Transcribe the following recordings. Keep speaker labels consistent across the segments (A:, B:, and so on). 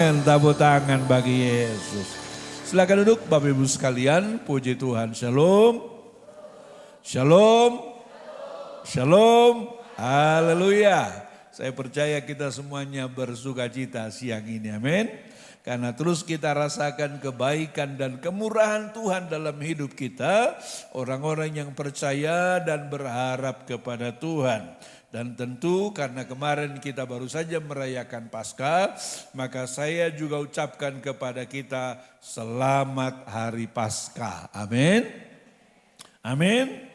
A: Tepuk tangan bagi Yesus. Silakan duduk Bapak Ibu sekalian, puji Tuhan. Shalom. Shalom. Shalom. Haleluya. Saya percaya kita semuanya bersuka cita siang ini, amin. Karena terus kita rasakan kebaikan dan kemurahan Tuhan dalam hidup kita. Orang-orang yang percaya dan berharap kepada Tuhan. Dan tentu karena kemarin kita baru saja merayakan Paskah, maka saya juga ucapkan kepada kita selamat hari Paskah. Amin. Amin.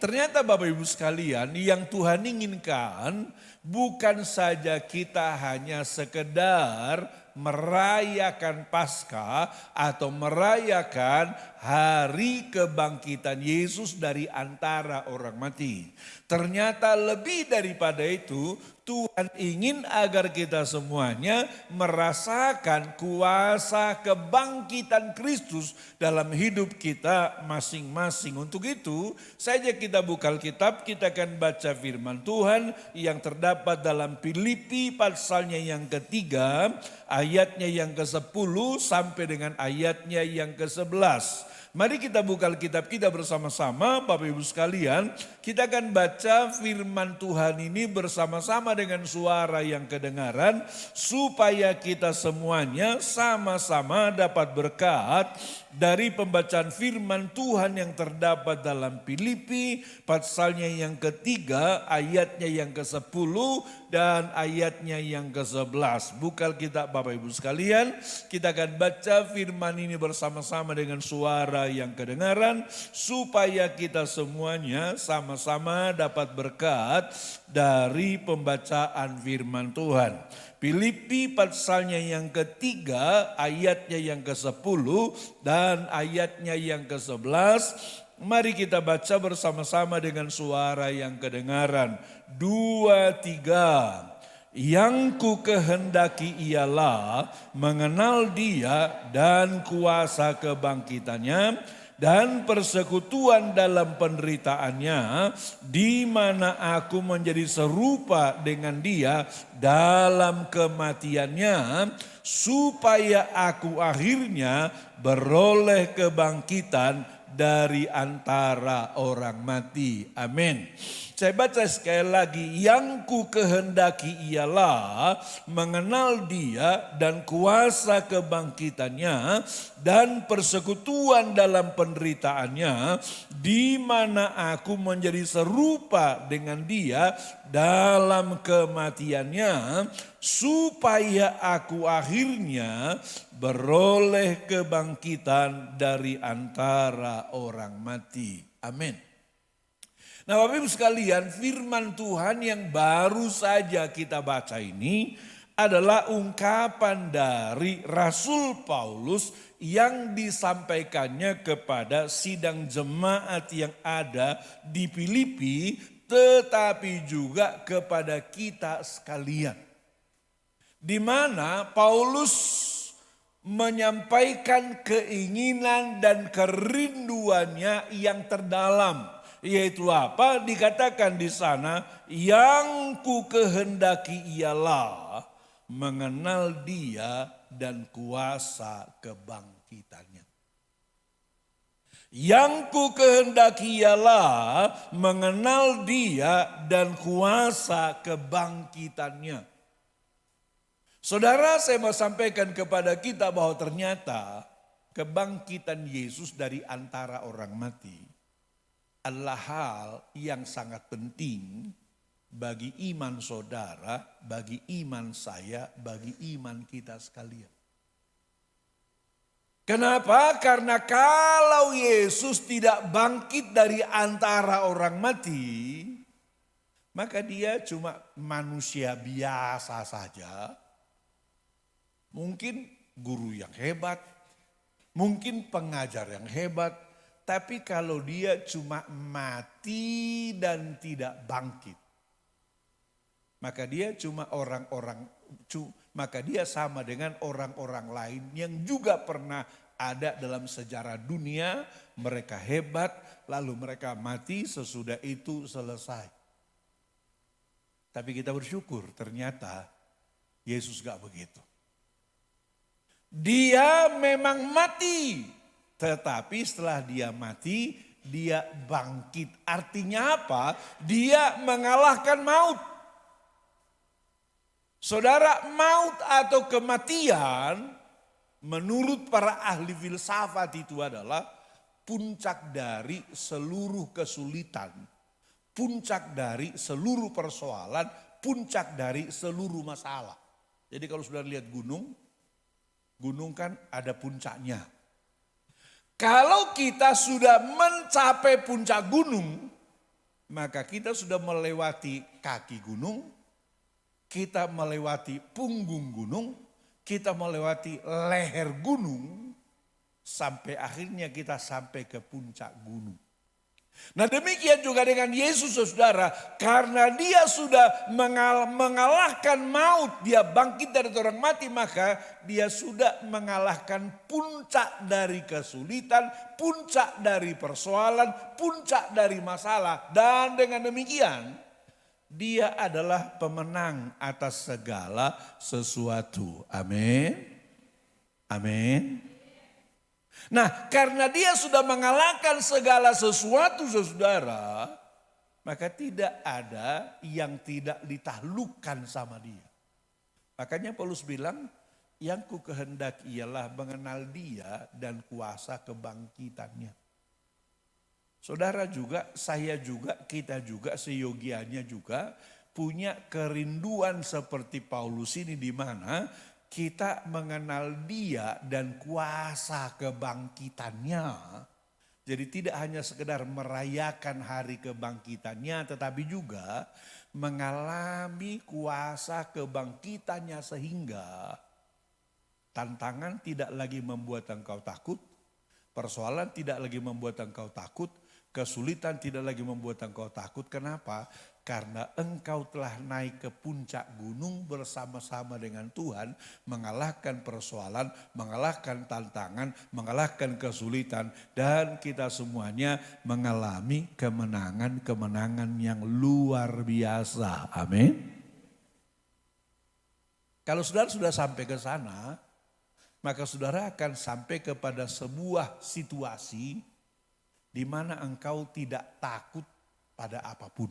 A: Ternyata Bapak Ibu sekalian, yang Tuhan inginkan bukan saja kita hanya sekedar merayakan Paskah atau merayakan hari kebangkitan Yesus dari antara orang mati. Ternyata lebih daripada itu, Tuhan ingin agar kita semuanya merasakan kuasa kebangkitan Kristus dalam hidup kita masing-masing. Untuk itu, saja kita buka Alkitab, kita akan baca firman Tuhan yang terdapat dalam Filipi pasalnya yang ketiga, ayatnya yang ke-10 sampai dengan ayatnya yang ke-11. Mari kita buka Alkitab kita bersama-sama, Bapak Ibu sekalian. Kita akan baca firman Tuhan ini bersama-sama dengan suara yang kedengaran, supaya kita semuanya sama-sama dapat berkat dari pembacaan firman Tuhan yang terdapat dalam Filipi pasalnya yang ketiga, ayatnya yang ke-10 dan ayatnya yang ke-11. Buka Alkitab Bapak Ibu sekalian, kita akan baca firman ini bersama-sama dengan suara yang kedengaran, supaya kita semuanya sama-sama dapat berkat dari pembacaan firman Tuhan. Filipi pasalnya yang ketiga, ayatnya yang ke-10 dan ayatnya yang ke-11. Mari kita baca bersama-sama dengan suara yang kedengaran. 2, 3. Yang ku kehendaki ialah mengenal Dia dan kuasa kebangkitannya dan persekutuan dalam penderitaannya, di mana aku menjadi serupa dengan Dia dalam kematiannya, supaya aku akhirnya beroleh kebangkitan dari antara orang mati. Amin. Saya baca sekali lagi, yang ku kehendaki ialah mengenal Dia dan kuasa kebangkitannya dan persekutuan dalam penderitaannya, di mana aku menjadi serupa dengan Dia dalam kematiannya, supaya aku akhirnya beroleh kebangkitan dari antara orang mati. Amin. Nah Bapak Ibu sekalian, firman Tuhan yang baru saja kita baca ini adalah ungkapan dari Rasul Paulus yang disampaikannya kepada sidang jemaat yang ada di Filipi, tetapi juga kepada kita sekalian. Di mana Paulus menyampaikan keinginan dan kerinduannya yang terdalam. Yaitu apa? Dikatakan di sana, yang ku kehendaki ialah mengenal Dia dan kuasa kebangkitannya. Yang ku kehendaki ialah mengenal Dia dan kuasa kebangkitannya. Saudara, saya mau sampaikan kepada kita bahwa ternyata kebangkitan Yesus dari antara orang mati adalah hal yang sangat penting bagi iman saudara, bagi iman saya, bagi iman kita sekalian. Kenapa? Karena kalau Yesus tidak bangkit dari antara orang mati, maka Dia cuma manusia biasa saja. Mungkin guru yang hebat, mungkin pengajar yang hebat, tapi kalau Dia cuma mati dan tidak bangkit, maka Dia maka Dia sama dengan orang-orang lain yang juga pernah ada dalam sejarah dunia. Mereka hebat, lalu mereka mati, sesudah itu selesai. Tapi kita bersyukur ternyata Yesus gak begitu. Dia memang mati, tetapi setelah dia mati, dia bangkit. Artinya apa? Dia mengalahkan maut. Saudara, maut atau kematian menurut para ahli filsafat itu adalah puncak dari seluruh kesulitan, puncak dari seluruh persoalan, puncak dari seluruh masalah. Jadi kalau sudah lihat gunung, gunung kan ada puncaknya. Kalau kita sudah mencapai puncak gunung, maka kita sudah melewati kaki gunung, kita melewati punggung gunung, kita melewati leher gunung, sampai akhirnya kita sampai ke puncak gunung. Nah demikian juga dengan Yesus saudara, karena dia sudah mengalahkan maut, dia bangkit dari orang mati, maka dia sudah mengalahkan puncak dari kesulitan, puncak dari persoalan, puncak dari masalah. Dan dengan demikian dia adalah pemenang atas segala sesuatu. Amin. Amin. Nah, karena dia sudah mengalahkan segala sesuatu, saudara, maka tidak ada yang tidak ditaklukkan sama dia. Makanya Paulus bilang, yang ku kehendaki ialah mengenal dia dan kuasa kebangkitannya. Saudara juga, saya juga, kita juga, seyogianya juga punya kerinduan seperti Paulus ini, di mana kita mengenal dia dan kuasa kebangkitannya. Jadi tidak hanya sekedar merayakan hari kebangkitannya, tetapi juga mengalami kuasa kebangkitannya sehingga tantangan tidak lagi membuat engkau takut, persoalan tidak lagi membuat engkau takut, kesulitan tidak lagi membuat engkau takut. Kenapa? Karena engkau telah naik ke puncak gunung bersama-sama dengan Tuhan, mengalahkan persoalan, mengalahkan tantangan, mengalahkan kesulitan. Dan kita semuanya mengalami kemenangan-kemenangan yang luar biasa. Amin. Kalau saudara sudah sampai ke sana, maka saudara akan sampai kepada sebuah situasi di mana engkau tidak takut pada apapun.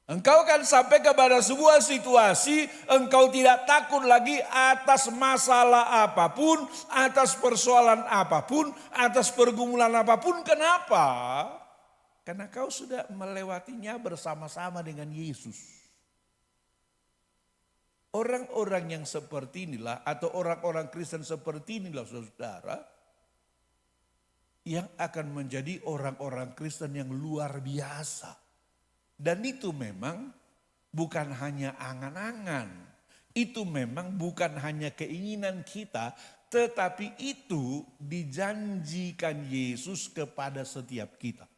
A: Engkau akan sampai kepada sebuah situasi, engkau tidak takut lagi atas masalah apapun, atas persoalan apapun, atas pergumulan apapun. Kenapa? Karena kau sudah melewatinya bersama-sama dengan Yesus. Orang-orang yang seperti inilah, atau orang-orang Kristen seperti inilah saudara, yang akan menjadi orang-orang Kristen yang luar biasa. Dan itu memang bukan hanya angan-angan, itu memang bukan hanya keinginan kita, tetapi itu dijanjikan Yesus kepada setiap kita.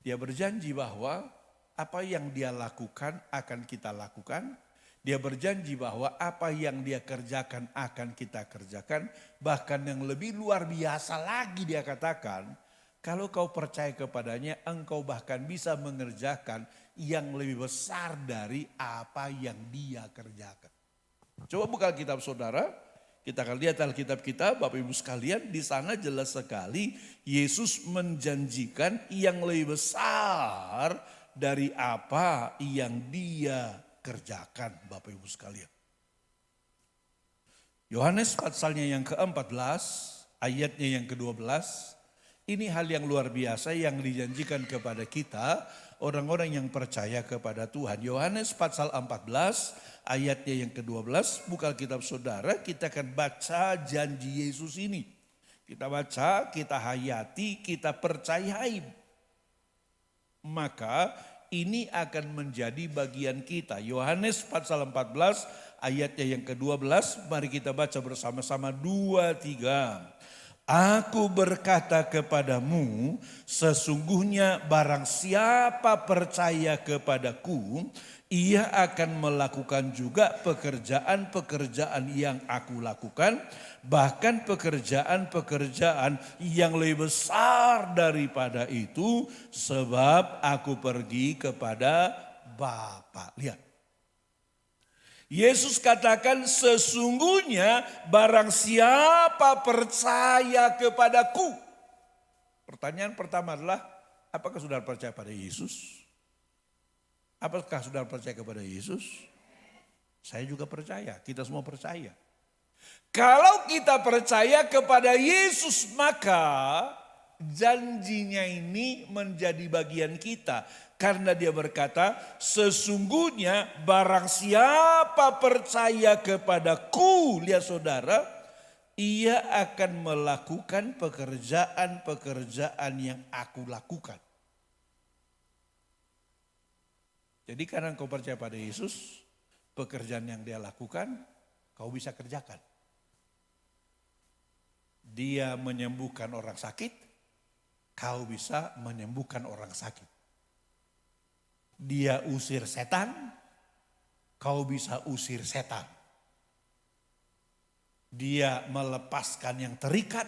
A: Dia berjanji bahwa apa yang dia lakukan akan kita lakukan. Dia berjanji bahwa apa yang dia kerjakan akan kita kerjakan. Bahkan yang lebih luar biasa lagi dia katakan, kalau kau percaya kepadanya, engkau bahkan bisa mengerjakan yang lebih besar dari apa yang dia kerjakan. Coba buka kitab saudara, kita akan lihat Alkitab kita, Bapak Ibu sekalian, di sana jelas sekali Yesus menjanjikan yang lebih besar dari apa yang dia kerjakan, Bapak Ibu sekalian. Yohanes pasalnya yang ke-14, ayatnya yang ke-12, ini hal yang luar biasa yang dijanjikan kepada kita, orang-orang yang percaya kepada Tuhan. Yohanes pasal 14 ayatnya yang ke-12, buka kitab saudara, kita akan baca janji Yesus ini. Kita baca, kita hayati, kita percayai. Maka ini akan menjadi bagian kita. Yohanes pasal 14 ayatnya yang ke-12, mari kita baca bersama-sama 2, 3. Aku berkata kepadamu, sesungguhnya barang siapa percaya kepadaku, ia akan melakukan juga pekerjaan-pekerjaan yang aku lakukan, bahkan pekerjaan-pekerjaan yang lebih besar daripada itu, sebab aku pergi kepada Bapa. Lihat. Yesus katakan sesungguhnya barang siapa percaya kepadaku. Pertanyaan pertama adalah, apakah saudara percaya pada Yesus? Apakah saudara percaya kepada Yesus? Saya juga percaya, kita semua percaya. Kalau kita percaya kepada Yesus, maka janjinya ini menjadi bagian kita. Karena dia berkata, sesungguhnya barang siapa percaya kepadaku, lihat saudara, ia akan melakukan pekerjaan-pekerjaan yang aku lakukan. Jadi karena kau percaya pada Yesus, pekerjaan yang dia lakukan, kau bisa kerjakan. Dia menyembuhkan orang sakit, kau bisa menyembuhkan orang sakit. Dia usir setan, kau bisa usir setan. Dia melepaskan yang terikat,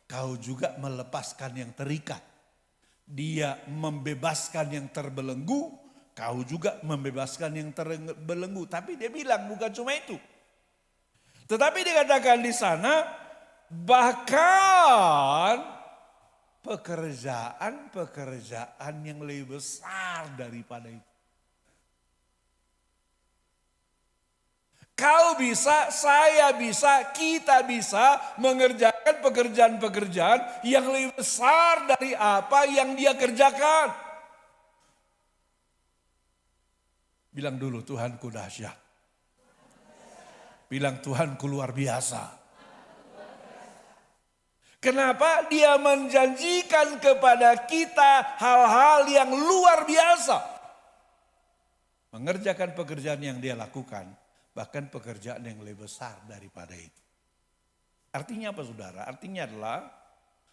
A: kau juga melepaskan yang terikat. Dia membebaskan yang terbelenggu, kau juga membebaskan yang terbelenggu. Tapi dia bilang bukan cuma itu. Tetapi dikatakan di sana, bahkan pekerjaan-pekerjaan yang lebih besar daripada itu. Kau bisa, saya bisa, kita bisa mengerjakan pekerjaan-pekerjaan yang lebih besar dari apa yang dia kerjakan. Bilang dulu, Tuhanku dahsyat. Bilang, Tuhanku luar biasa. Kenapa? Dia menjanjikan kepada kita hal-hal yang luar biasa. Mengerjakan pekerjaan yang dia lakukan, bahkan pekerjaan yang lebih besar daripada itu. Artinya apa saudara? Artinya adalah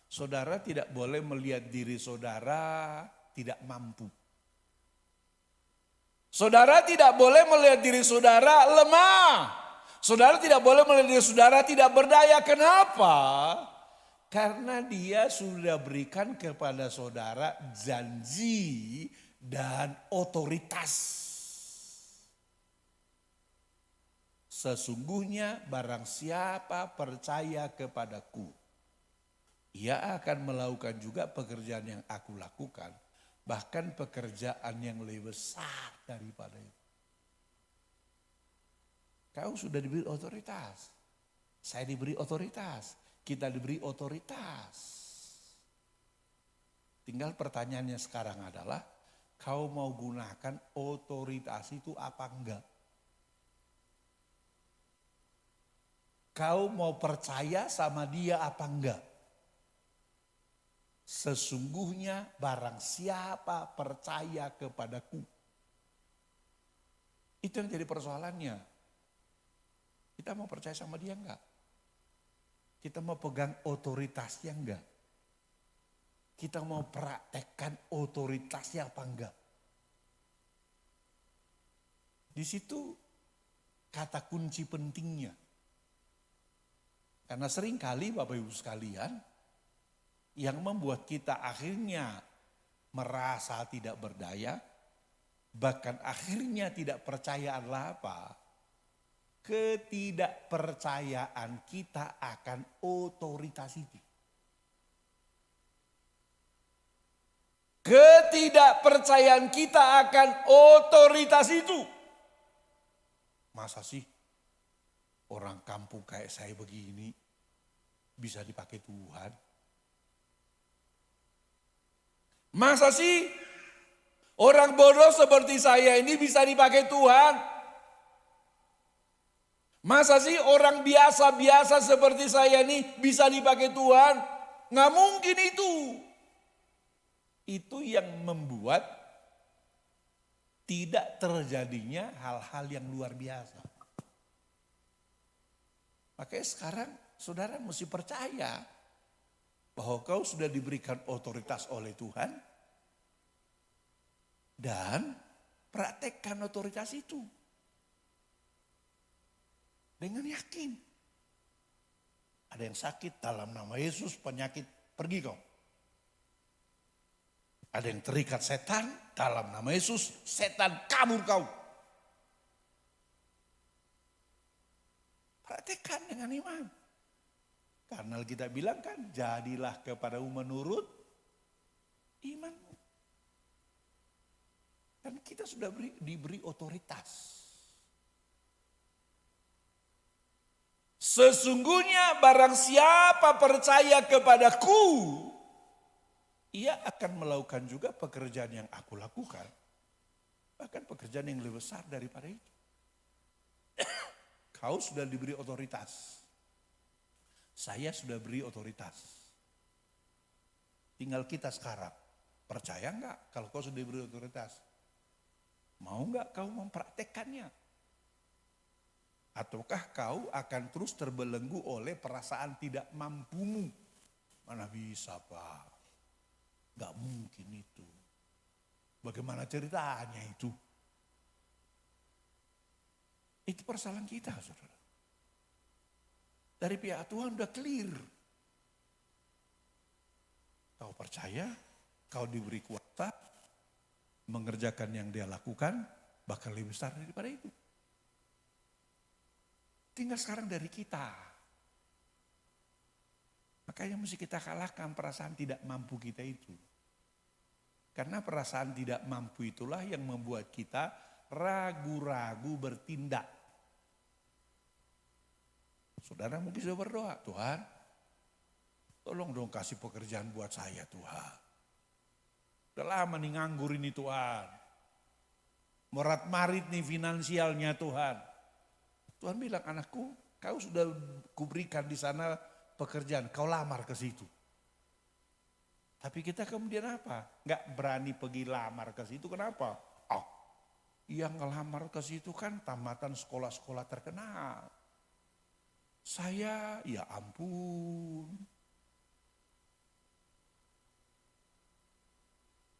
A: saudara tidak boleh melihat diri saudara tidak mampu. Saudara tidak boleh melihat diri saudara lemah. Saudara tidak boleh melihat diri saudara tidak berdaya. Kenapa? Karena dia sudah berikan kepada saudara janji dan otoritas. Sesungguhnya barang siapa percaya kepadaku, ia akan melakukan juga pekerjaan yang aku lakukan. Bahkan pekerjaan yang lebih besar daripada itu. Kau sudah diberi otoritas. Saya diberi otoritas. Kita diberi otoritas. Tinggal pertanyaannya sekarang adalah, kau mau gunakan otoritas itu apa enggak? Kau mau percaya sama dia apa enggak? Sesungguhnya barang siapa percaya kepadaku. Itu yang jadi persoalannya. Kita mau percaya sama dia enggak? Kita mau pegang otoritasnya enggak? Kita mau praktekkan otoritasnya apa enggak? Di situ kata kunci pentingnya. Karena seringkali Bapak Ibu sekalian, yang membuat kita akhirnya merasa tidak berdaya, bahkan akhirnya tidak percaya adalah apa? Ketidakpercayaan kita akan otoritas itu. Ketidakpercayaan kita akan otoritas itu. Masa sih orang kampung kayak saya begini bisa dipakai Tuhan? Masa sih orang bodoh seperti saya ini bisa dipakai Tuhan? Masa sih orang biasa-biasa seperti saya ini bisa dipakai Tuhan? Nggak mungkin itu. Itu yang membuat tidak terjadinya hal-hal yang luar biasa. Makanya sekarang saudara mesti percaya bahwa kau sudah diberikan otoritas oleh Tuhan. Dan praktekkan otoritas itu. Dengan yakin. Ada yang sakit dalam nama Yesus, penyakit pergi kau. Ada yang terikat setan dalam nama Yesus, setan kabur kau. praktekkan dengan iman. Karena kita bilang kan, jadilah kepadamu menurut imanmu. Dan kita sudah diberi otoritas. Sesungguhnya barang siapa percaya kepadaku, ia akan melakukan juga pekerjaan yang aku lakukan. Bahkan pekerjaan yang lebih besar daripada itu. Kau sudah diberi otoritas. Saya sudah beri otoritas. Tinggal kita sekarang. Percaya enggak kalau kau sudah diberi otoritas? Mau enggak kau mempraktekkannya? Ataukah kau akan terus terbelenggu oleh perasaan tidak mampumu? Mana bisa Pak? Enggak mungkin itu. Bagaimana ceritanya itu? Itu persoalan kita, saudara. Dari pihak Tuhan udah clear. Kau percaya, kau diberi kuasa, mengerjakan yang dia lakukan, bakal lebih besar daripada itu. Tinggal sekarang dari kita. Makanya mesti kita kalahkan perasaan tidak mampu kita itu. Karena perasaan tidak mampu itulah yang membuat kita ragu-ragu bertindak. Saudara mungkin sudah berdoa, Tuhan tolong dong kasih pekerjaan buat saya Tuhan. Udah lama nih nganggur ini Tuhan. Morat-marit nih finansialnya Tuhan. Tuhan bilang, anakku kau sudah kuberikan di sana pekerjaan, kau lamar ke situ. Tapi kita kemudian apa? Enggak berani pergi lamar ke situ, kenapa? Oh, yang ngelamar ke situ kan tamatan sekolah-sekolah terkenal. Saya, ya ampun.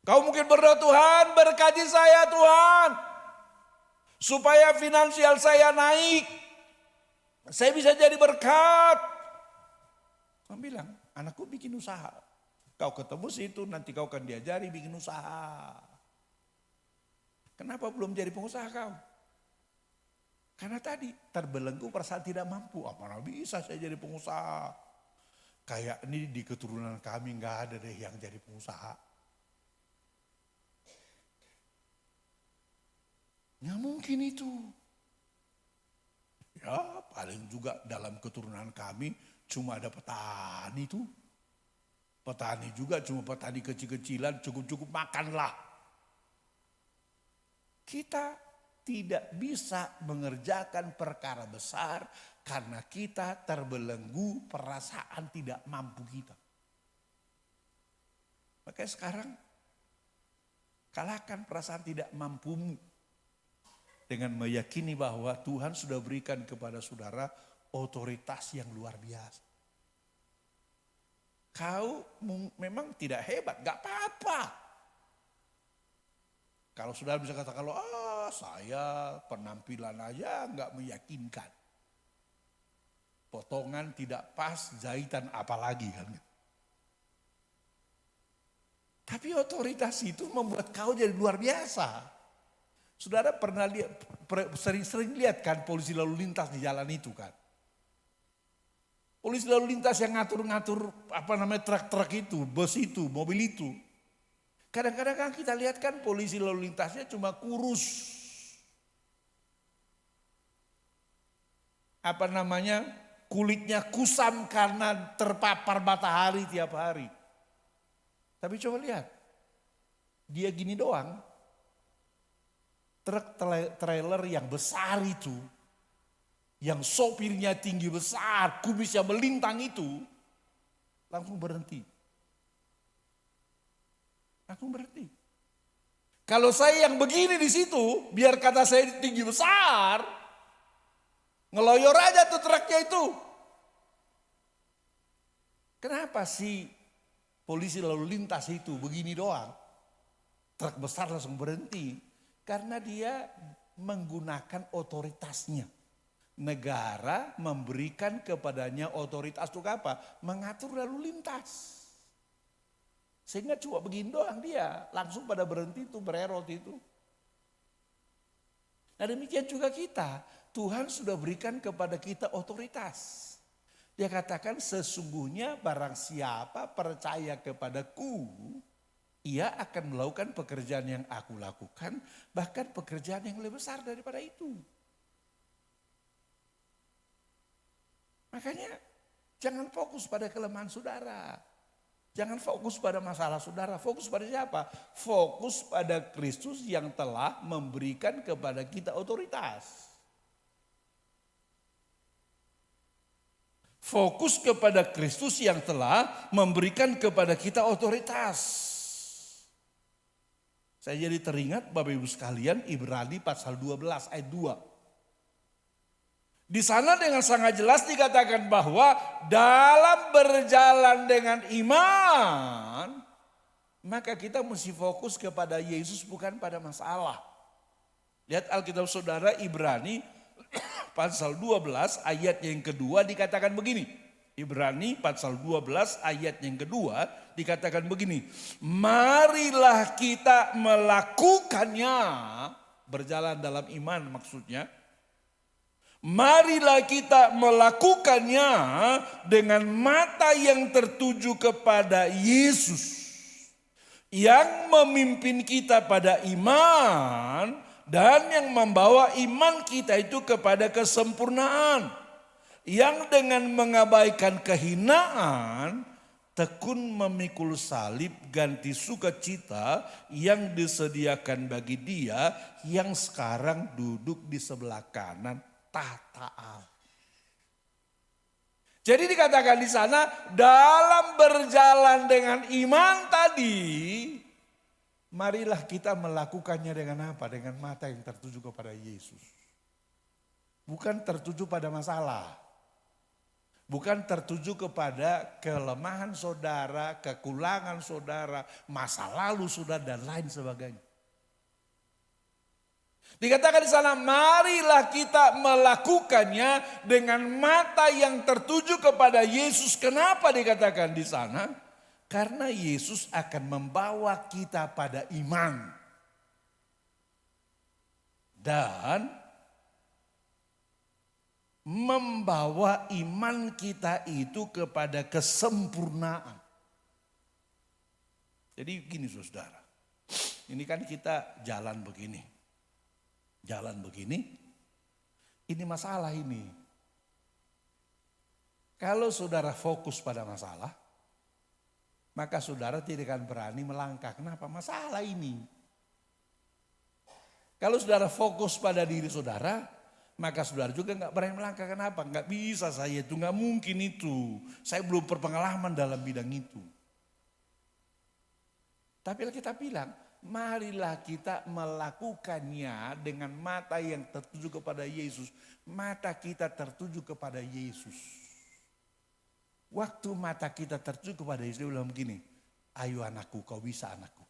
A: Kau mungkin berdoa, Tuhan berkati saya Tuhan. Supaya finansial saya naik. Saya bisa jadi berkat. Tuhan bilang, anakku bikin usaha. Kau ketemu situ, nanti kau akan diajari bikin usaha. Kenapa belum jadi pengusaha kau? Karena tadi terbelenggu perasaan tidak mampu. Mana bisa saya jadi pengusaha? Kayak ini di keturunan kami nggak ada deh yang jadi pengusaha. Nggak mungkin itu. Ya paling juga dalam keturunan kami cuma ada petani tuh. Petani juga cuma petani kecil-kecilan, cukup-cukup makanlah. Kita tidak bisa mengerjakan perkara besar karena kita terbelenggu perasaan tidak mampu kita. Makanya sekarang kalahkan perasaan tidak mampumu dengan meyakini bahwa Tuhan sudah berikan kepada saudara otoritas yang luar biasa. Kau memang tidak hebat, gak apa-apa. Kalau saudara bisa katakan, kalau saya penampilan aja gak meyakinkan. Potongan tidak pas, jahitan apalagi kan. Tapi otoritas itu membuat kau jadi luar biasa. Saudara pernah lihat, sering-sering lihat kan polisi lalu lintas di jalan itu kan. Polisi lalu lintas yang ngatur-ngatur truk-truk itu, bus itu, mobil itu. Kadang-kadang kan kita lihat kan polisi lalu lintasnya cuma kurus. Kulitnya kusam karena terpapar matahari tiap hari. Tapi coba lihat, dia gini doang. Truk trailer yang besar itu, yang sopirnya tinggi besar, kumisnya melintang itu, langsung berhenti. Langsung berhenti. Kalau saya yang begini di situ, biar kata saya tinggi besar, ngeloyor aja tuh truknya itu. Kenapa sih polisi lalu lintas itu begini doang? Truk besar langsung berhenti. Karena dia menggunakan otoritasnya. Negara memberikan kepadanya otoritas untuk apa? Mengatur lalu lintas. Sehingga cuma begini doang dia. Langsung pada berhenti itu, bererot itu. Nah demikian juga kita. Tuhan sudah berikan kepada kita otoritas. Dia katakan sesungguhnya barang siapa percaya kepadaku, ia akan melakukan pekerjaan yang aku lakukan, bahkan pekerjaan yang lebih besar daripada itu. Makanya jangan fokus pada kelemahan saudara. Jangan fokus pada masalah saudara. Fokus pada siapa? Fokus pada Kristus yang telah memberikan kepada kita otoritas. Fokus kepada Kristus yang telah memberikan kepada kita otoritas. Saya jadi teringat Bapak Ibu sekalian Ibrani pasal 12 ayat 2. Di sana dengan sangat jelas dikatakan bahwa dalam berjalan dengan iman, maka kita mesti fokus kepada Yesus bukan pada masalah. Lihat Alkitab saudara Ibrani pasal 12 ayat yang kedua dikatakan begini. Ibrani pasal 12 ayat yang kedua dikatakan begini. Marilah kita melakukannya, berjalan dalam iman maksudnya. Marilah kita melakukannya dengan mata yang tertuju kepada Yesus. Yang memimpin kita pada iman dan yang membawa iman kita itu kepada kesempurnaan. Yang dengan mengabaikan kehinaan, tekun memikul salib ganti sukacita yang disediakan bagi dia yang sekarang duduk di sebelah kanan tahta Allah. Jadi dikatakan di sana dalam berjalan dengan iman tadi, marilah kita melakukannya dengan apa? Dengan mata yang tertuju kepada Yesus. Bukan tertuju pada masalah. Bukan tertuju kepada kelemahan saudara, kekurangan saudara, masa lalu saudara dan lain sebagainya. Dikatakan di sana, marilah kita melakukannya dengan mata yang tertuju kepada Yesus. Kenapa dikatakan di sana? Karena Yesus akan membawa kita pada iman. Dan membawa iman kita itu kepada kesempurnaan. Jadi gini saudara, ini kan kita jalan begini. Jalan begini, ini masalah ini. Kalau saudara fokus pada masalah, maka saudara tidak akan berani melangkah. Kenapa? Masalah ini. Kalau saudara fokus pada diri saudara, maka saudara juga nggak berani melangkah. Kenapa? Nggak bisa saya itu, nggak mungkin itu. Saya belum berpengalaman dalam bidang itu. Tapi kita bilang, marilah kita melakukannya dengan mata yang tertuju kepada Yesus. Mata kita tertuju kepada Yesus. Waktu mata kita tertuju kepada Yesus, dia bilang begini, ayo anakku, kau bisa anakku.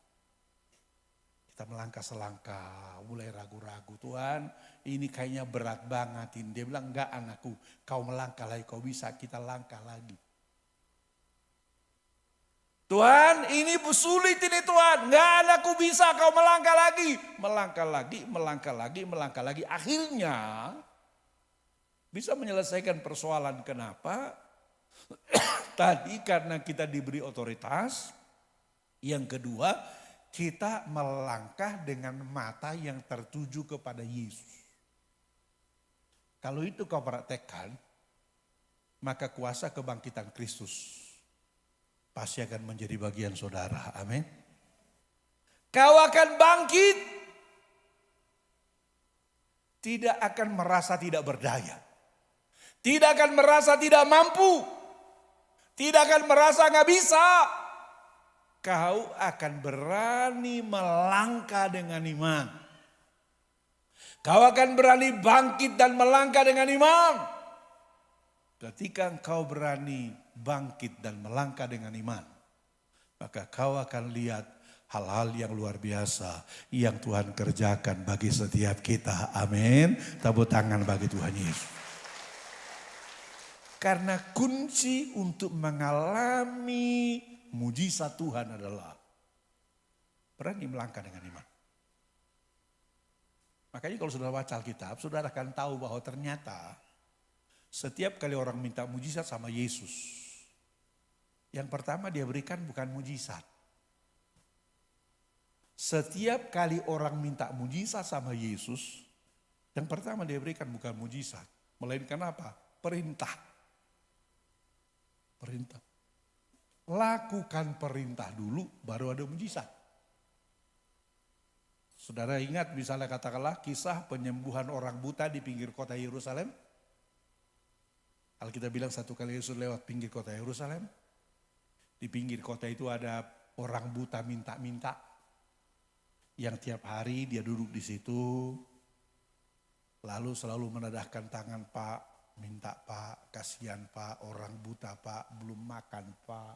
A: Kita melangkah selangkah, mulai ragu-ragu. Tuhan, ini kayaknya berat banget. Dia bilang, enggak anakku, kau melangkah lagi, kau bisa, kita langkah lagi. Tuhan, ini sulit ini Tuhan. Enggak anakku bisa, kau melangkah lagi. Melangkah lagi, melangkah lagi, melangkah lagi. Akhirnya bisa menyelesaikan persoalan. Kenapa? Tadi karena kita diberi otoritas. Yang kedua, kita melangkah dengan mata yang tertuju kepada Yesus. Kalau itu kau praktekkan, maka kuasa kebangkitan Kristus pasti akan menjadi bagian saudara. Amin. Kau akan bangkit. Tidak akan merasa tidak berdaya. Tidak akan merasa tidak mampu. Tidak akan merasa nggak bisa. Kau akan berani melangkah dengan iman. Kau akan berani bangkit dan melangkah dengan iman. Ketika engkau berani bangkit dan melangkah dengan iman, maka kau akan lihat hal-hal yang luar biasa yang Tuhan kerjakan bagi setiap kita. Amin. Tepuk tangan bagi Tuhan Yesus. Karena kunci untuk mengalami mujizat Tuhan adalah berani melangkah dengan iman. Makanya kalau saudara baca Alkitab, saudara akan tahu bahwa ternyata setiap kali orang minta mujizat sama Yesus, yang pertama dia berikan bukan mujizat. Setiap kali orang minta mujizat sama Yesus, yang pertama dia berikan bukan mujizat, melainkan apa? Perintah. Perintah. Lakukan perintah dulu, baru ada mujizat. Saudara ingat misalnya katakanlah kisah penyembuhan orang buta di pinggir kota Yerusalem? Alkitab bilang satu kali Yesus lewat pinggir kota Yerusalem. Di pinggir kota itu ada orang buta minta-minta. Yang tiap hari dia duduk di situ. Lalu selalu menadahkan tangan, Pak, minta Pak, kasihan Pak, orang buta Pak, belum makan Pak.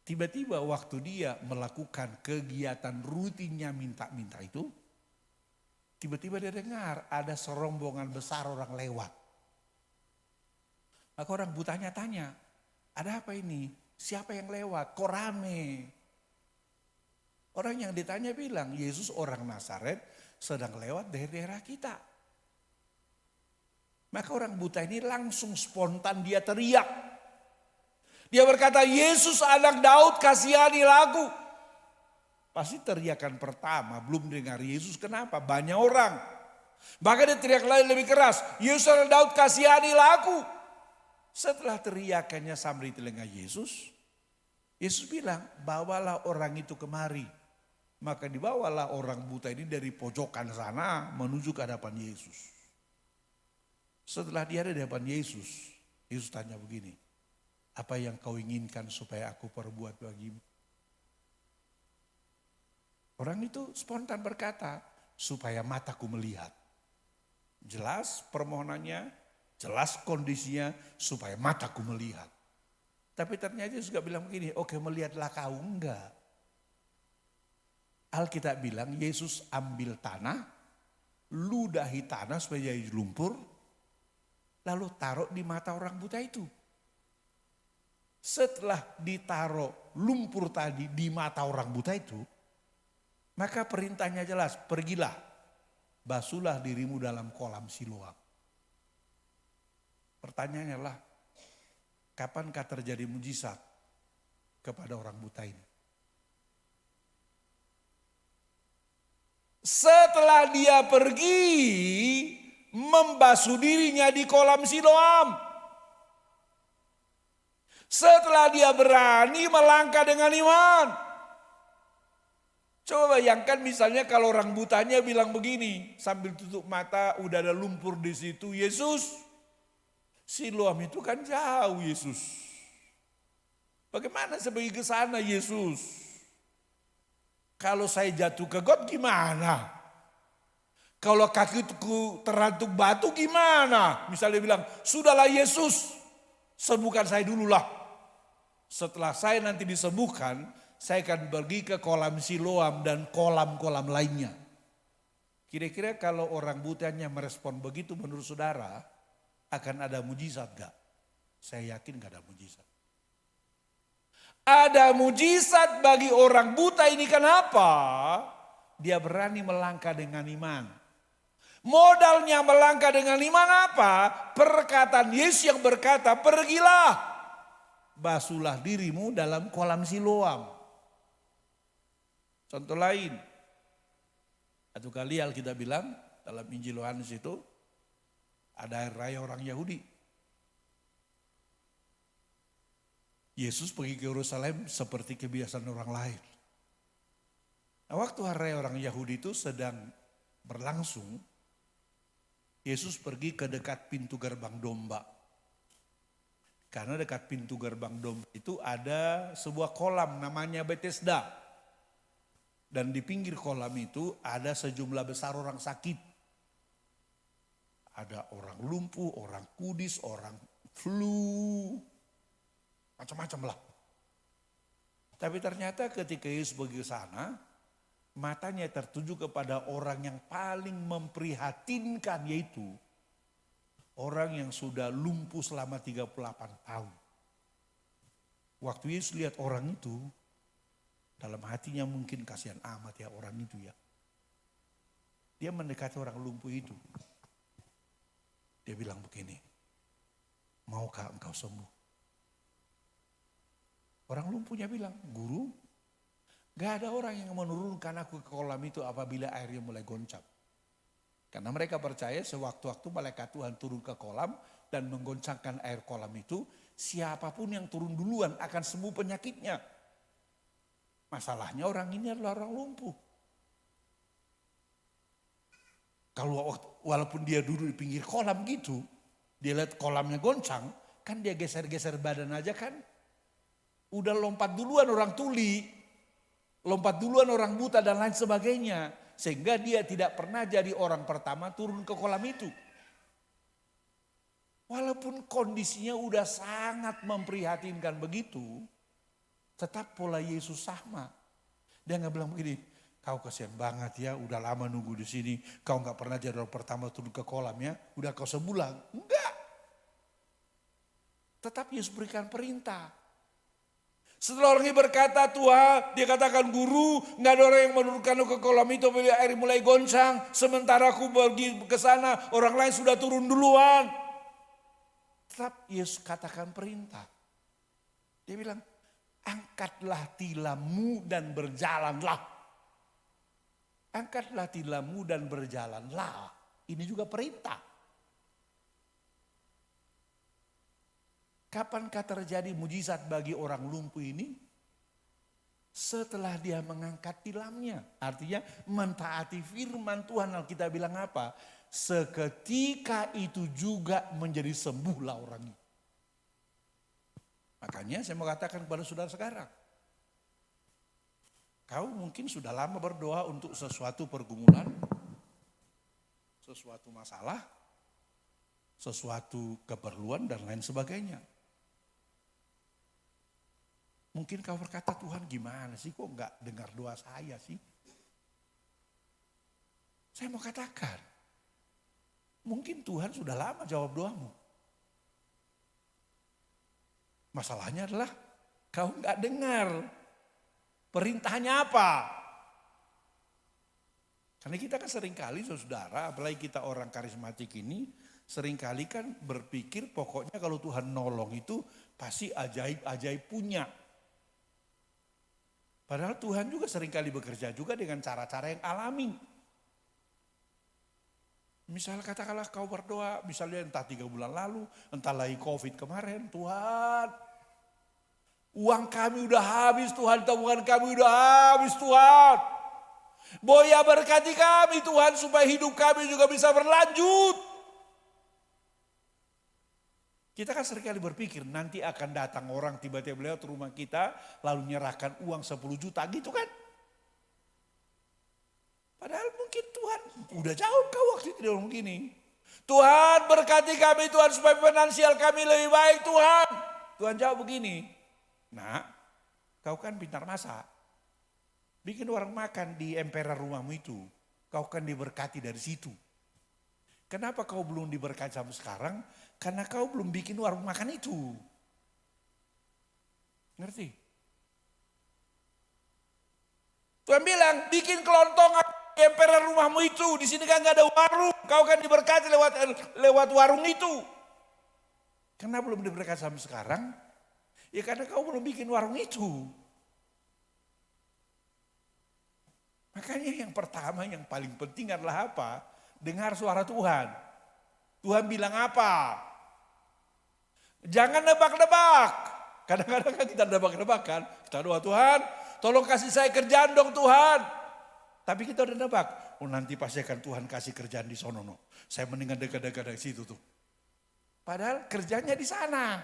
A: Tiba-tiba waktu dia melakukan kegiatan rutinnya minta-minta itu, tiba-tiba dia dengar ada serombongan besar orang lewat. Maka orang butanya tanya, ada apa ini? Siapa yang lewat? Kok rame? Orang yang ditanya bilang, Yesus orang Nazaret sedang lewat dari daerah kita. Maka orang buta ini langsung spontan dia teriak. Dia berkata, Yesus anak Daud kasihani aku. Pasti teriakan pertama, belum dengar Yesus kenapa? Banyak orang. Maka dia teriak lagi lebih keras, Yesus anak Daud kasihani aku. Setelah teriakannya sampai di telinga Yesus, Yesus bilang, bawalah orang itu kemari. Maka dibawalah orang buta ini dari pojokan sana menuju ke hadapan Yesus. Setelah dia ada di hadapan Yesus, Yesus tanya begini, apa yang kau inginkan supaya aku perbuat bagimu? Orang itu spontan berkata, supaya mataku melihat. Jelas permohonannya, jelas kondisinya, supaya mataku melihat. Tapi ternyata Yesus juga bilang begini, oke melihatlah kau, enggak. Alkitab bilang Yesus ambil tanah, ludahi tanah supaya jadi lumpur, lalu taruh di mata orang buta itu. Setelah ditaruh lumpur tadi di mata orang buta itu, maka perintahnya jelas, pergilah, basuhlah dirimu dalam kolam Siloam. Pertanyaannya adalah, kapankah terjadi mujizat kepada orang buta ini? Setelah dia pergi membasuh dirinya di kolam Siloam. Setelah dia berani melangkah dengan iman. Coba bayangkan misalnya kalau orang butanya bilang begini, sambil tutup mata udah ada lumpur di situ, Yesus, Siloam itu kan jauh Yesus. Bagaimana saya pergi ke sana Yesus? Kalau saya jatuh ke got gimana? Kalau kakiku terantuk batu gimana? Misalnya bilang, sudahlah Yesus, sembuhkan saya dululah. Setelah saya nanti disembuhkan, saya akan pergi ke kolam Siloam dan kolam-kolam lainnya. Kira-kira kalau orang butanya merespon begitu menurut saudara, akan ada mujizat gak? Saya yakin gak ada mujizat. Ada mujizat bagi orang buta ini kenapa? Dia berani melangkah dengan iman. Modalnya melangkah dengan iman apa? Perkataan Yesus yang berkata, pergilah. Basuhlah dirimu dalam kolam Siloam. Contoh lain. Satu kali Alkitab bilang dalam Injil Yohanes itu ada hari raya orang Yahudi. Yesus pergi ke Yerusalem seperti kebiasaan orang lain. Nah, waktu hari raya orang Yahudi itu sedang berlangsung, Yesus pergi ke dekat pintu gerbang domba. Karena dekat pintu gerbang domba itu ada sebuah kolam namanya Betesda. Dan di pinggir kolam itu ada sejumlah besar orang sakit. Ada orang lumpuh, orang kudis, orang flu, macam-macam lah. Tapi ternyata ketika Yesus pergi ke sana, matanya tertuju kepada orang yang paling memprihatinkan, yaitu orang yang sudah lumpuh selama 38 tahun. Waktu Yesus lihat orang itu, dalam hatinya mungkin kasihan amat ya orang itu ya. Dia mendekati orang lumpuh itu. Dia bilang begini, maukah engkau sembuh? Orang lumpuhnya bilang, guru, gak ada orang yang menurunkan aku ke kolam itu apabila airnya mulai goncang. Karena mereka percaya sewaktu-waktu malaikat Tuhan turun ke kolam dan menggoncangkan air kolam itu, siapapun yang turun duluan akan sembuh penyakitnya. Masalahnya orang ini adalah orang lumpuh. Kalau walaupun dia duduk di pinggir kolam gitu, dia lihat kolamnya goncang, kan dia geser-geser badan aja kan. Udah lompat duluan orang tuli, lompat duluan orang buta dan lain sebagainya. Sehingga dia tidak pernah jadi orang pertama turun ke kolam itu. Walaupun kondisinya udah sangat memprihatinkan begitu, tetap pola Yesus sama. Dia nggak bilang begini, kau kasihan banget ya, udah lama nunggu di sini, kau nggak pernah jadi orang pertama turun ke kolam ya, udah kau sebulan. Enggak. Tetap Yesus berikan perintah. Setelah orang ini berkata, Tuhan, dia katakan, guru, nggak ada orang yang menurunkan ke kolam itu bila air mulai goncang. Sementara aku pergi ke sana, orang lain sudah turun duluan. Tetap Yesus katakan perintah. Dia bilang, angkatlah tilammu dan berjalanlah. Angkatlah tilammu dan berjalanlah. Ini juga perintah. Kapankah terjadi mujizat bagi orang lumpuh ini? Setelah dia mengangkat tilamnya. Artinya mentaati firman Tuhan. Alkitab bilang apa? Seketika itu juga menjadi sembuhlah orang itu. Makanya saya mau katakan kepada saudara sekarang. Kau mungkin sudah lama berdoa untuk sesuatu pergumulan, sesuatu masalah, sesuatu keperluan dan lain sebagainya. Mungkin kau berkata, Tuhan gimana sih kok enggak dengar doa saya sih? Saya mau katakan, mungkin Tuhan sudah lama jawab doamu. Masalahnya adalah kau enggak dengar. Perintahnya apa? Karena kita kan seringkali saudara, apalagi kita orang karismatik ini, seringkali kan berpikir pokoknya kalau Tuhan nolong itu pasti ajaib-ajaib punya. Padahal Tuhan juga seringkali bekerja juga dengan cara-cara yang alami. Misal katakanlah kau berdoa, misalnya entah 3 bulan lalu, entah lagi COVID kemarin, Tuhan, uang kami udah habis Tuhan, tabungan kami udah habis Tuhan. Boya berkati kami Tuhan supaya hidup kami juga bisa berlanjut. Kita kan seringkali berpikir nanti akan datang orang tiba-tiba lewat rumah kita lalu menyerahkan uang 10 juta gitu kan. Padahal mungkin Tuhan udah jawab kau waktu itu dia ngomong gini. Tuhan berkati kami Tuhan supaya finansial kami lebih baik Tuhan. Tuhan jawab begini. Nah, kau kan pintar masak. Bikin orang makan di emperan rumahmu itu. Kau kan diberkati dari situ. Kenapa kau belum diberkati sampai sekarang? Karena kau belum bikin warung makan itu. Ngerti? Tuhan bilang, bikin kelontongan di emperan rumahmu itu. Di sini kan gak ada warung. Kau kan diberkati lewat warung itu. Kenapa belum diberkati sampai sekarang? Ya karena kau belum bikin warung itu. Makanya yang pertama, yang paling penting adalah apa? Dengar suara Tuhan. Tuhan bilang apa? Jangan nebak-nebak. Kadang-kadang kan kita nebak-nebakan. Kita doa Tuhan, tolong kasih saya kerjaan dong Tuhan. Tapi kita udah nebak. Oh nanti pasti akan Tuhan kasih kerjaan di sono. No. Saya mendingan dekat-dekat dari situ tuh. Padahal kerjanya di sana.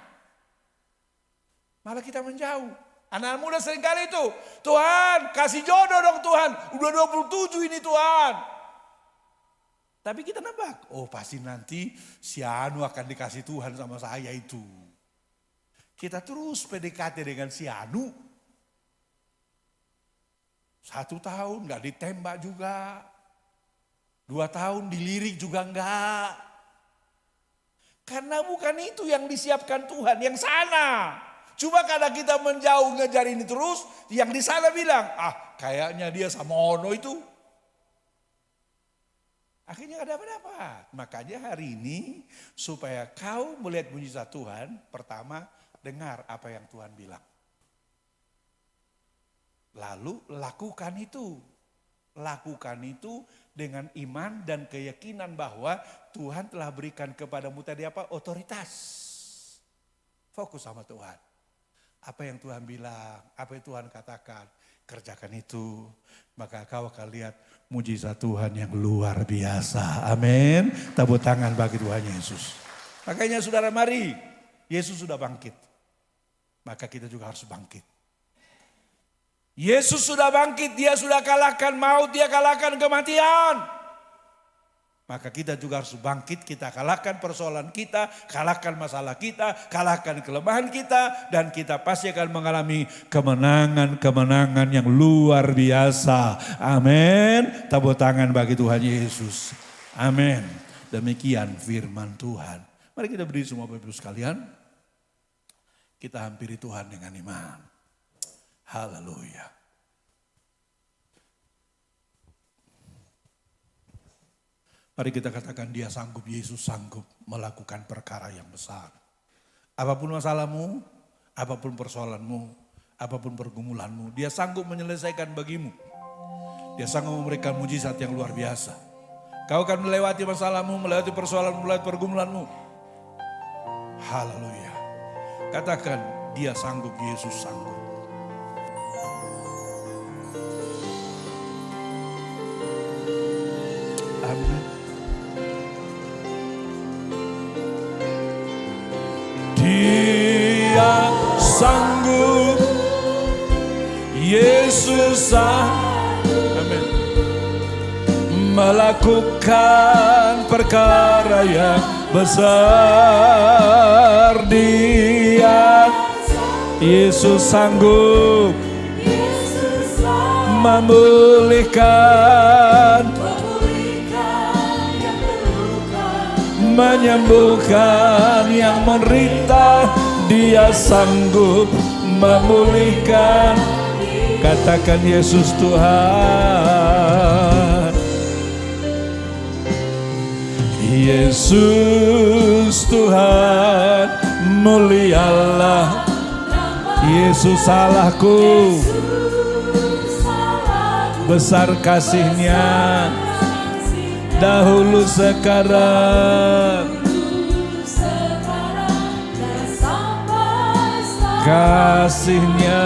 A: Malah kita menjauh. Anak muda seringkali itu. Tuhan kasih jodoh dong Tuhan. Udah 27 ini Tuhan. Tapi kita nebak. Oh pasti nanti si Anu akan dikasih Tuhan sama saya itu. Kita terus PDKT dengan si Anu. 1 tahun gak ditembak juga. 2 tahun dilirik juga enggak. Karena bukan itu yang disiapkan Tuhan. Yang sana. Cuma karena kita menjauh ngejar ini terus, yang di sana bilang, ah kayaknya dia sama Ono itu. Akhirnya gak dapat. Makanya hari ini supaya kau melihat mujizat Tuhan, pertama dengar apa yang Tuhan bilang. Lalu lakukan itu. Lakukan itu dengan iman dan keyakinan bahwa Tuhan telah berikan kepadamu tadi apa? Otoritas. Fokus sama Tuhan. Apa yang Tuhan bilang, apa yang Tuhan katakan, kerjakan itu. Maka kau akan lihat mujizat Tuhan yang luar biasa. Amin. Tepuk tangan bagi Tuhan Yesus. Makanya saudara mari, Yesus sudah bangkit. Maka kita juga harus bangkit. Yesus sudah bangkit, dia sudah kalahkan maut, dia kalahkan kematian. Maka kita juga harus bangkit, kita kalahkan persoalan kita, kalahkan masalah kita, kalahkan kelemahan kita. Dan kita pasti akan mengalami kemenangan-kemenangan yang luar biasa. Amin. Tepuk tangan bagi Tuhan Yesus. Amin. Demikian firman Tuhan. Mari kita berdiri semua Bapak Ibu sekalian. Kita hampiri Tuhan dengan iman. Haleluya. Mari kita katakan dia sanggup, Yesus sanggup melakukan perkara yang besar. Apapun masalahmu, apapun persoalanmu, apapun pergumulanmu, dia sanggup menyelesaikan bagimu. Dia sanggup memberikan mujizat yang luar biasa. Kau akan melewati masalahmu, melewati persoalanmu, melewati pergumulanmu. Haleluya. Katakan dia sanggup, Yesus sanggup. Amin. Dia sanggup, Yesus sanggup, amin, melakukan perkara yang besar. Dia Yesus sanggup memulihkan, menyembuhkan yang menderita. Dia sanggup memulihkan. Katakan Yesus Tuhan. Yesus Tuhan, mulialah. Yesus salahku, besar kasih-Nya, dahulu sekarang, kasih-Nya.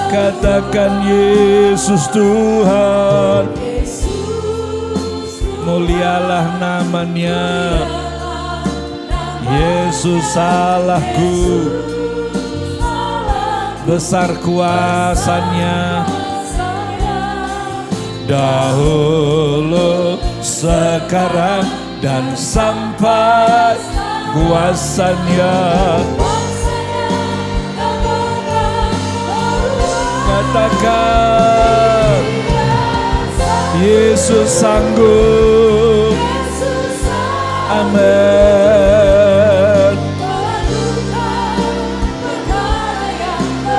A: Katakan Yesus Tuhan, mulialah namanya. Yesus salahku, besar kuasa-Nya, dahulu, sekarang, dan sampai kuasa-Nya. Katakan Yesus sanggup. Amin.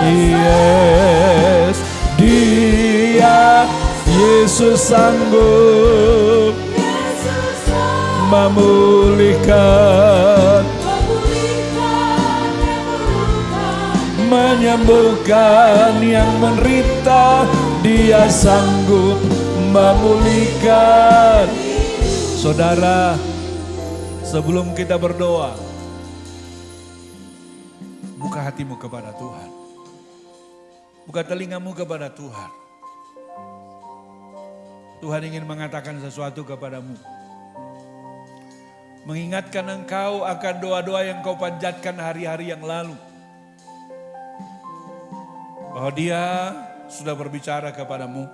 A: Yes, dia Yesus sanggup memulihkan, menyembuhkan yang menderita. Dia sanggup memulihkan. Saudara, sebelum kita berdoa, buka hatimu kepada Tuhan. Buka telingamu kepada Tuhan. Tuhan ingin mengatakan sesuatu kepadamu. Mengingatkan engkau akan doa-doa yang kau panjatkan hari-hari yang lalu. Bahwa Dia sudah berbicara kepadamu.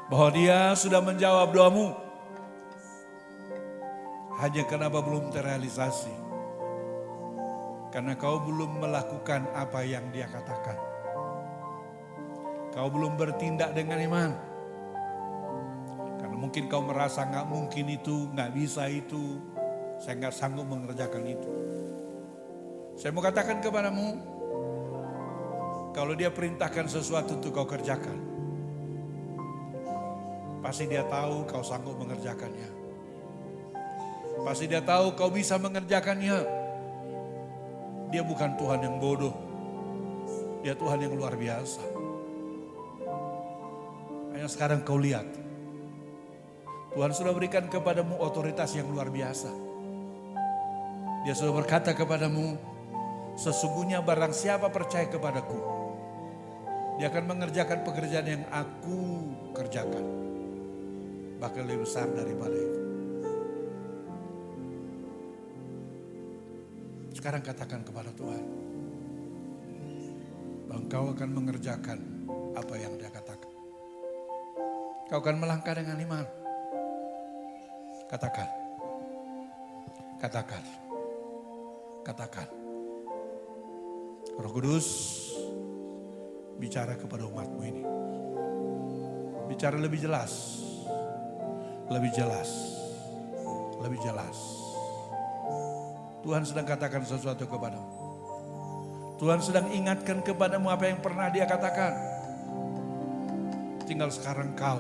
A: Bahwa Dia sudah menjawab doamu. Hanya kenapa belum terrealisasi? Karena kau belum melakukan apa yang Dia katakan. Kau belum bertindak dengan iman. Karena mungkin kau merasa gak mungkin itu, gak bisa itu. Saya gak sanggup mengerjakan itu. Saya mau katakan kepadamu, kalau Dia perintahkan sesuatu untuk kau kerjakan, Pasti dia tahu kau sanggup mengerjakannya. Pasti dia tahu kau bisa mengerjakannya. Dia bukan Tuhan yang bodoh. Dia Tuhan yang luar biasa. Hanya sekarang kau lihat. Tuhan sudah berikan kepadamu otoritas yang luar biasa. Dia sudah berkata kepadamu, sesungguhnya barang siapa percaya kepadaku, dia akan mengerjakan pekerjaan yang aku kerjakan. Bahkan lebih besar daripada itu. Sekarang katakan kepada Tuhan, bahwa kau akan mengerjakan apa yang dia katakan. Kau akan melangkah dengan iman. Katakan. Katakan. Katakan. Roh Kudus bicara kepada umatmu ini. Bicara lebih jelas. Lebih jelas. Lebih jelas. Tuhan sedang katakan sesuatu kepadamu. Tuhan sedang ingatkan kepadamu apa yang pernah dia katakan. Tinggal sekarang kau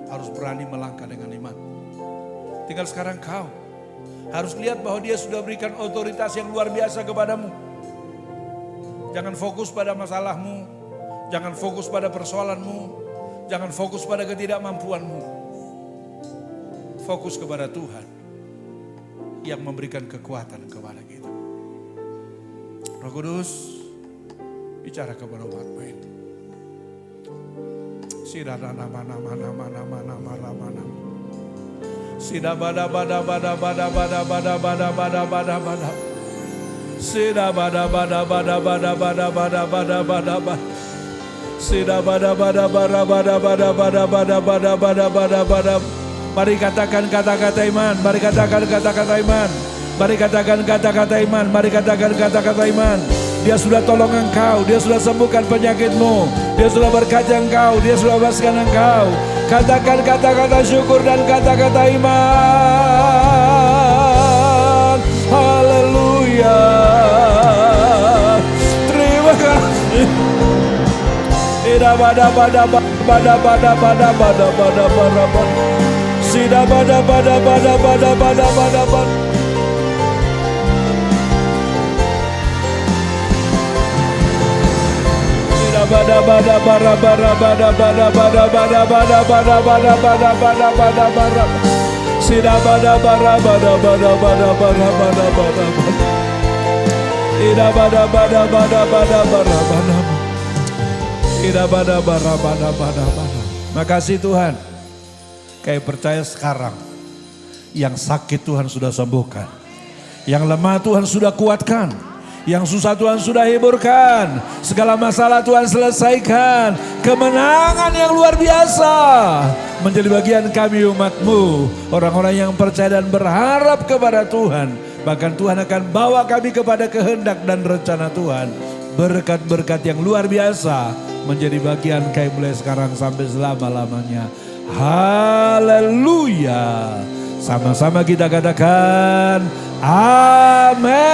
A: harus berani melangkah dengan iman. Tinggal sekarang kau harus lihat bahwa dia sudah berikan otoritas yang luar biasa kepadamu. Jangan fokus pada masalahmu. Jangan fokus pada persoalanmu. Jangan fokus pada ketidakmampuanmu. Fokus kepada Tuhan yang memberikan kekuatan kepada kita. Roh Kudus bicara kepada umatmu ini. Sidana mana. Sida bada. Sida bada. Sida bada. Mari katakan kata-kata iman. Mari katakan kata-kata iman. Mari katakan kata-kata iman. Mari katakan kata-kata iman. Dia sudah tolong engkau. Dia sudah sembuhkan penyakitmu. Dia sudah berkati engkau. Dia sudah bebaskan engkau. Katakan kata-kata syukur dan kata-kata iman. Haleluya. Terima kasih. Ida bada. Sida bada. Makasih Tuhan. Kayak percaya sekarang, yang sakit Tuhan sudah sembuhkan, yang lemah Tuhan sudah kuatkan, yang susah Tuhan sudah hiburkan, segala masalah Tuhan selesaikan, kemenangan yang luar biasa menjadi bagian kami umat-Mu, orang-orang yang percaya dan berharap kepada Tuhan. Bahkan Tuhan akan bawa kami kepada kehendak dan rencana Tuhan. Berkat-berkat yang luar biasa menjadi bagian kami mulai sekarang sampai selama-lamanya. Haleluya. Sama-sama kita katakan amin.